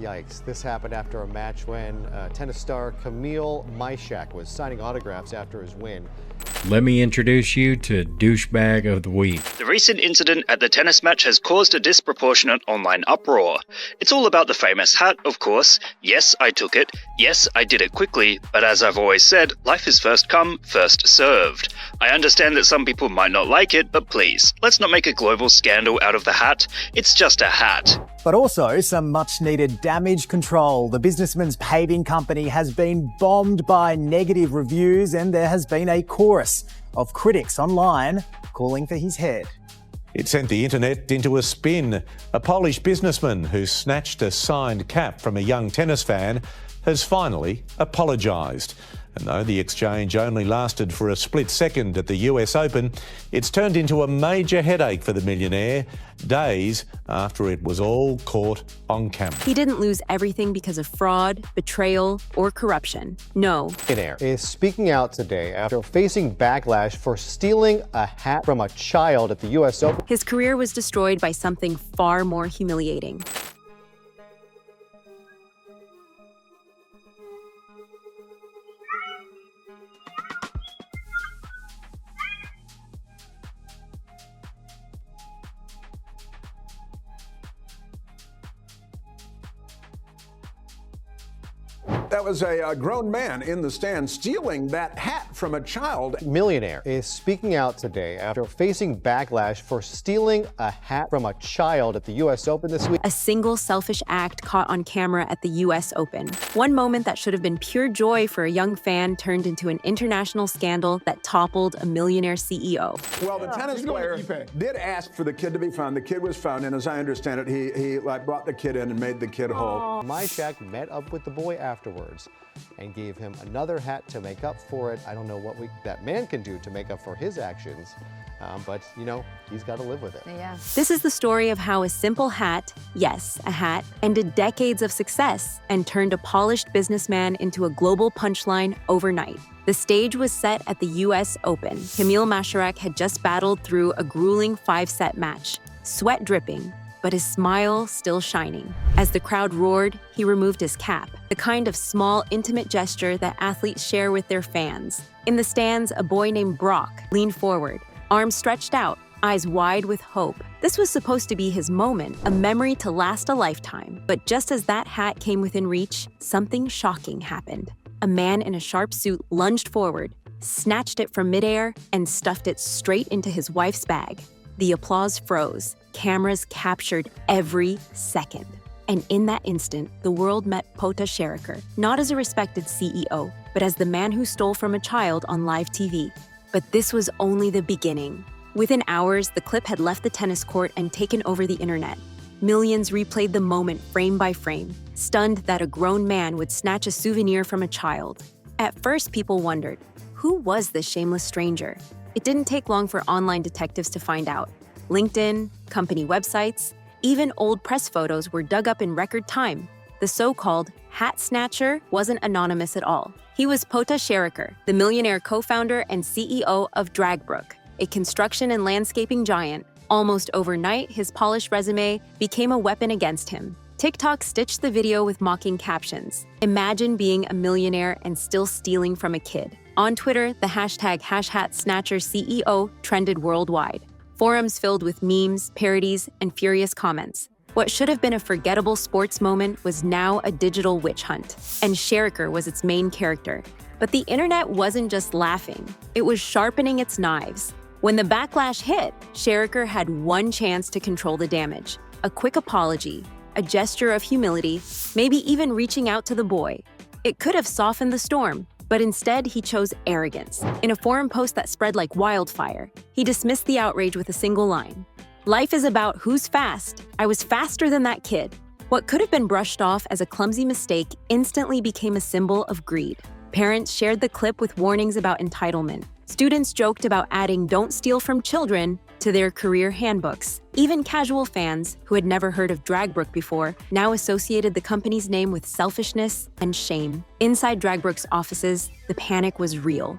Yikes. This happened after a match when tennis star Camille Masherak was signing autographs after his win. Let me introduce you to Douchebag of the Week. The recent incident at the tennis match has caused a disproportionate online uproar. It's all about the famous hat, of course. Yes, I took it. Yes, I did it quickly. But as I've always said, life is first come, first served. I understand that some people might not like it, but please, let's not make a global scandal out of the hat. It's just a hat. But also some much-needed damage control. The businessman's paving company has been bombed by negative reviews, and there has been a chorus of critics online calling for his head. It sent the internet into a spin. A Polish businessman who snatched a signed cap from a young tennis fan has finally apologised. And though the exchange only lasted for a split second at the US Open, it's turned into a major headache for the millionaire days after it was all caught on camera. He didn't lose everything because of fraud, betrayal, or corruption. No. Millionaire is speaking out today after facing backlash for stealing a hat from a child at the US Open. His career was destroyed by something far more humiliating. That was a grown man in the stand stealing that hat from a child. Millionaire is speaking out today after facing backlash for stealing a hat from a child at the US Open this week. A single selfish act caught on camera at the US Open. One moment that should have been pure joy for a young fan turned into an international scandal that toppled a millionaire CEO. Well, the tennis player did ask for the kid to be found. The kid was found, and as I understand it, he brought the kid in and made the kid whole. Masherak met up with the boy afterwards and gave him another hat to make up for it. I don't know what that man can do to make up for his actions, but, you know, he's got to live with it. Yeah. This is the story of how a simple hat, yes, a hat, ended decades of success and turned a polished businessman into a global punchline overnight. The stage was set at the US Open. Camille Masherak had just battled through a grueling 5-set match, sweat dripping, but his smile still shining. As the crowd roared, he removed his cap, the kind of small, intimate gesture that athletes share with their fans. In the stands, a boy named Brock leaned forward, arms stretched out, eyes wide with hope. This was supposed to be his moment, a memory to last a lifetime. But just as that hat came within reach, something shocking happened. A man in a sharp suit lunged forward, snatched it from midair, and stuffed it straight into his wife's bag. The applause froze. Cameras captured every second. And in that instant, the world met Sheriker, not as a respected CEO, but as the man who stole from a child on live TV. But this was only the beginning. Within hours, the clip had left the tennis court and taken over the internet. Millions replayed the moment frame by frame, stunned that a grown man would snatch a souvenir from a child. At first, people wondered, who was this shameless stranger? It didn't take long for online detectives to find out. LinkedIn, company websites, even old press photos were dug up in record time. The so-called hat snatcher wasn't anonymous at all. He was Sheriker, the millionaire co-founder and CEO of Dragbrook, a construction and landscaping giant. Almost overnight, his polished resume became a weapon against him. TikTok stitched the video with mocking captions. Imagine being a millionaire and still stealing from a kid. On Twitter, the hashtag #HashatSnatcherCEO trended worldwide. Forums filled with memes, parodies, and furious comments. What should have been a forgettable sports moment was now a digital witch hunt, and Sheriker was its main character. But the internet wasn't just laughing, it was sharpening its knives. When the backlash hit, Sheriker had one chance to control the damage: a quick apology, a gesture of humility, maybe even reaching out to the boy. It could have softened the storm, but instead he chose arrogance. In a forum post that spread like wildfire, he dismissed the outrage with a single line. "Life is about who's fast. I was faster than that kid." What could have been brushed off as a clumsy mistake instantly became a symbol of greed. Parents shared the clip with warnings about entitlement. Students joked about adding "don't steal from children" to their career handbooks. Even casual fans, who had never heard of Dragbrook before, now associated the company's name with selfishness and shame. Inside Dragbrook's offices, the panic was real.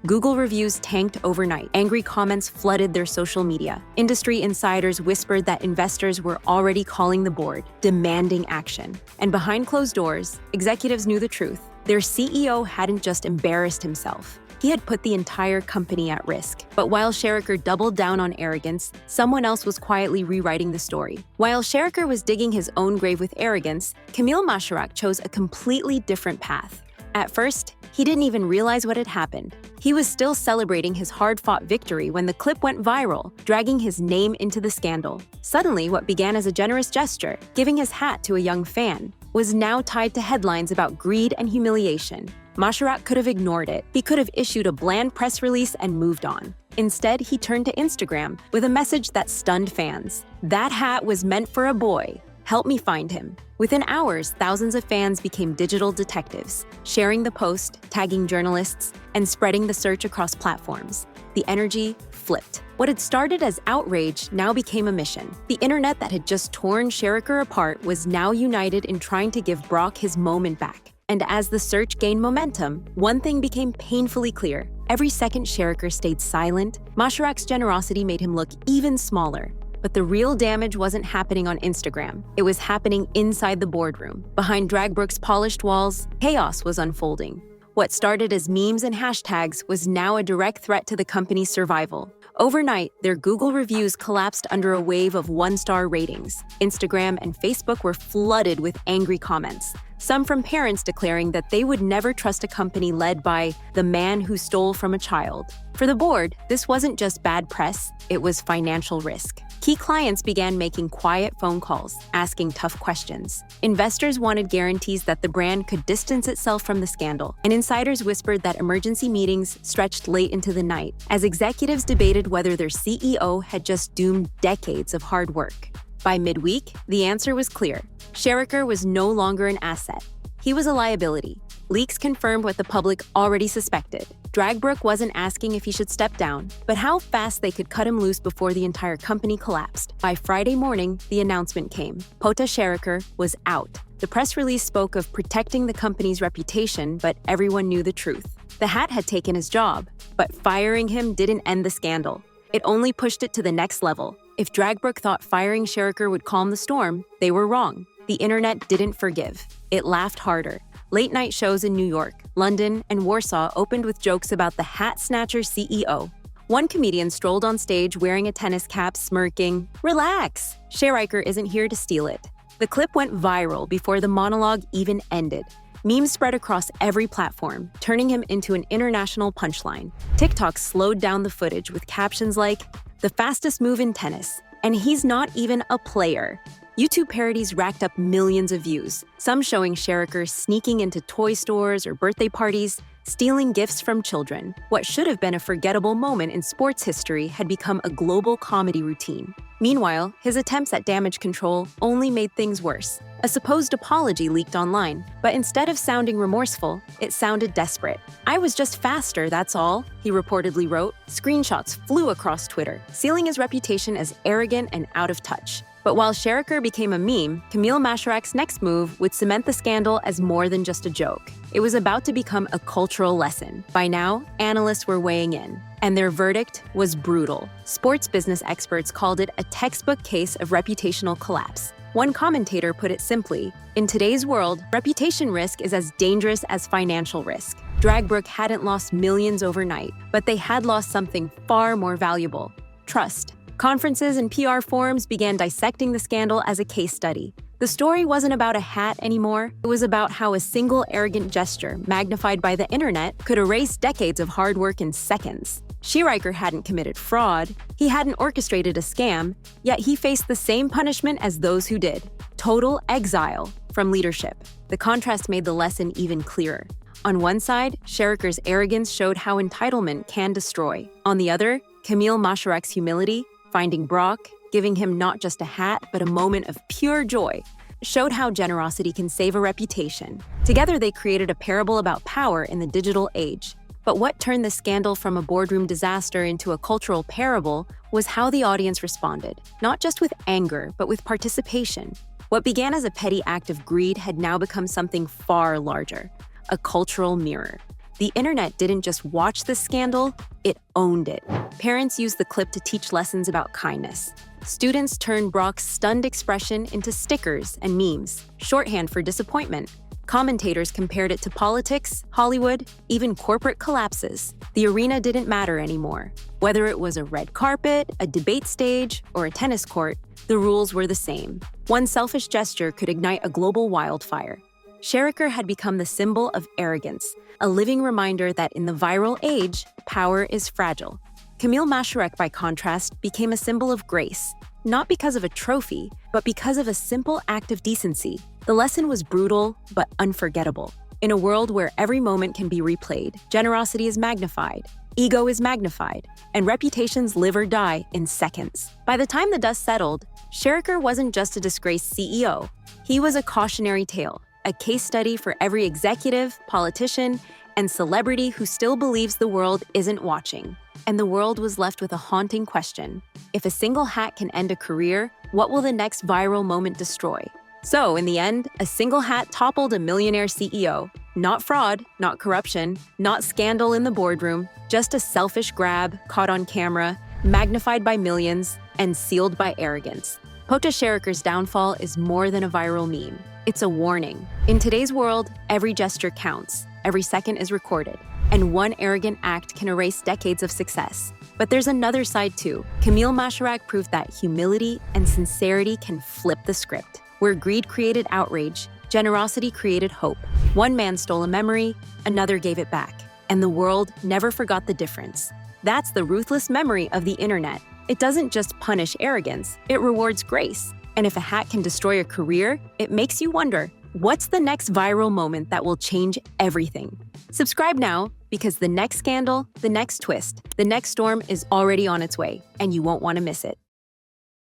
Google reviews tanked overnight. Angry comments flooded their social media. Industry insiders whispered that investors were already calling the board, demanding action. And behind closed doors, executives knew the truth. Their CEO hadn't just embarrassed himself. He had put the entire company at risk. But while Sheriker doubled down on arrogance, someone else was quietly rewriting the story. While Sheriker was digging his own grave with arrogance, Camille Masherak chose a completely different path. At first, he didn't even realize what had happened. He was still celebrating his hard-fought victory when the clip went viral, dragging his name into the scandal. Suddenly, what began as a generous gesture, giving his hat to a young fan, was now tied to headlines about greed and humiliation. Masherak could have ignored it. He could have issued a bland press release and moved on. Instead, he turned to Instagram with a message that stunned fans. "That hat was meant for a boy. Help me find him." Within hours, thousands of fans became digital detectives, sharing the post, tagging journalists, and spreading the search across platforms. The energy flipped. What had started as outrage now became a mission. The internet that had just torn Sheriker apart was now united in trying to give Brock his moment back. And as the search gained momentum, one thing became painfully clear. Every second Sheriker stayed silent, Masherak's generosity made him look even smaller. But the real damage wasn't happening on Instagram. It was happening inside the boardroom. Behind Dragbrook's polished walls, chaos was unfolding. What started as memes and hashtags was now a direct threat to the company's survival. Overnight, their Google reviews collapsed under a wave of one-star ratings. Instagram and Facebook were flooded with angry comments, some from parents declaring that they would never trust a company led by the man who stole from a child. For the board, this wasn't just bad press, it was financial risk. Key clients began making quiet phone calls, asking tough questions. Investors wanted guarantees that the brand could distance itself from the scandal, and insiders whispered that emergency meetings stretched late into the night as executives debated whether their CEO had just doomed decades of hard work. By midweek, the answer was clear. Sheriker was no longer an asset. He was a liability. Leaks confirmed what the public already suspected. Dragbrook wasn't asking if he should step down, but how fast they could cut him loose before the entire company collapsed. By Friday morning, the announcement came. Sheriker was out. The press release spoke of protecting the company's reputation, but everyone knew the truth. The hat had taken his job, but firing him didn't end the scandal. It only pushed it to the next level. If Dragbrook thought firing Sheriker would calm the storm, they were wrong. The internet didn't forgive. It laughed harder. Late-night shows in New York, London, and Warsaw opened with jokes about the Hat Snatcher CEO. One comedian strolled on stage wearing a tennis cap, smirking, "Relax, Sheriker isn't here to steal it." The clip went viral before the monologue even ended. Memes spread across every platform, turning him into an international punchline. TikTok slowed down the footage with captions like, "The fastest move in tennis," and "He's not even a player." YouTube parodies racked up millions of views, some showing Sheriker sneaking into toy stores or birthday parties, stealing gifts from children. What should have been a forgettable moment in sports history had become a global comedy routine. Meanwhile, his attempts at damage control only made things worse. A supposed apology leaked online, but instead of sounding remorseful, it sounded desperate. "I was just faster, that's all," he reportedly wrote. Screenshots flew across Twitter, sealing his reputation as arrogant and out of touch. But while Sheriker became a meme, Camille Masherak's next move would cement the scandal as more than just a joke. It was about to become a cultural lesson. By now, analysts were weighing in, and their verdict was brutal. Sports business experts called it a textbook case of reputational collapse. One commentator put it simply, "In today's world, reputation risk is as dangerous as financial risk." Dragbrook hadn't lost millions overnight, but they had lost something far more valuable: trust. Conferences and PR forums began dissecting the scandal as a case study. The story wasn't about a hat anymore. It was about how a single arrogant gesture, magnified by the internet, could erase decades of hard work in seconds. Sheriker hadn't committed fraud. He hadn't orchestrated a scam, yet he faced the same punishment as those who did: total exile from leadership. The contrast made the lesson even clearer. On one side, Sheriker's arrogance showed how entitlement can destroy. On the other, Camille Masherak's humility, finding Brock, giving him not just a hat, but a moment of pure joy, showed how generosity can save a reputation. Together, they created a parable about power in the digital age. But what turned the scandal from a boardroom disaster into a cultural parable was how the audience responded, not just with anger, but with participation. What began as a petty act of greed had now become something far larger, a cultural mirror. the internet didn't just watch the scandal, it owned it. Parents used the clip to teach lessons about kindness. Students turned Brock's stunned expression into stickers and memes, shorthand for disappointment. Commentators compared it to politics, Hollywood, even corporate collapses. The arena didn't matter anymore. Whether it was a red carpet, a debate stage, or a tennis court, the rules were the same. One selfish gesture could ignite a global wildfire. Sheriker had become the symbol of arrogance, a living reminder that in the viral age, power is fragile. Camille Masherak, by contrast, became a symbol of grace, not because of a trophy, but because of a simple act of decency. The lesson was brutal, but unforgettable. In a world where every moment can be replayed, generosity is magnified, ego is magnified, and reputations live or die in seconds. By the time the dust settled, Sheriker wasn't just a disgraced CEO. He was a cautionary tale, a case study for every executive, politician, and celebrity who still believes the world isn't watching. And the world was left with a haunting question. If a single hat can end a career, what will the next viral moment destroy? So, in the end, a single hat toppled a millionaire CEO. Not fraud, not corruption, not scandal in the boardroom, just a selfish grab caught on camera, magnified by millions, and sealed by arrogance. Pota Sheriker's downfall is more than a viral meme. It's a warning. In today's world, every gesture counts, every second is recorded, and one arrogant act can erase decades of success. But there's another side too. Camille Masherak proved that humility and sincerity can flip the script. Where greed created outrage, generosity created hope. One man stole a memory, another gave it back. And the world never forgot the difference. That's the ruthless memory of the internet. It doesn't just punish arrogance, it rewards grace. And if a hat can destroy a career, it makes you wonder, what's the next viral moment that will change everything? Subscribe now, because the next scandal, the next twist, the next storm is already on its way, and you won't want to miss it.